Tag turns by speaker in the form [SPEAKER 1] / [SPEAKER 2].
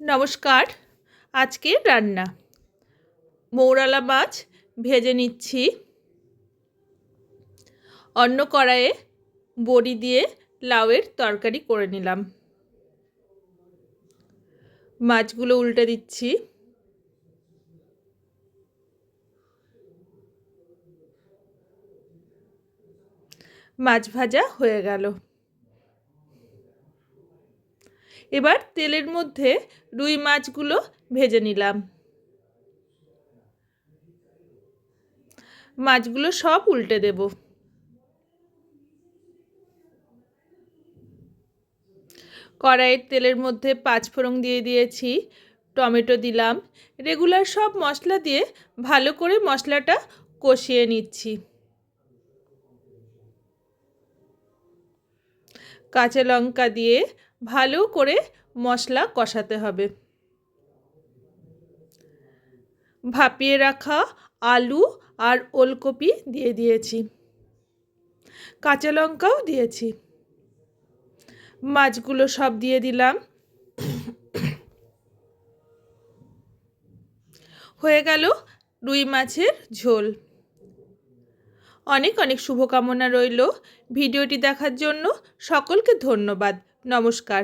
[SPEAKER 1] নমস্কার। আজকের রান্না মৌরলা মাছ ভেজে নিচ্ছি। অন্য কড়াইয়ে বড়ি দিয়ে লাউয়ের তরকারি করে নিলাম। মাছগুলো উল্টে দিচ্ছি। মাছ ভাজা হয়ে গেল। এবার তেলের মধ্যে রুই মাছগুলো ভেজে নিলাম। মাছগুলো সব উল্টে দেব। কড়াইয়ের তেলের মধ্যে 5 ফোড়ন দিয়ে দিয়েছি, টমেটো দিলাম। রেগুলার সব মশলা দিয়ে ভালো করে মশলাটা কষিয়ে নিচ্ছি। কাঁচা লঙ্কা দিয়ে ভালো করে মশলা কষাতে হবে। ভাপিয়ে রাখা আলু আর ওলকপি দিয়ে দিয়েছি, কাঁচা লঙ্কাও দিয়েছি। মাছগুলো সব দিয়ে দিলাম। হয়ে গেল রুই মাছের ঝোল। অনেক অনেক শুভকামনা রইল। ভিডিওটি দেখার জন্য সকলকে ধন্যবাদ। নমস্কার।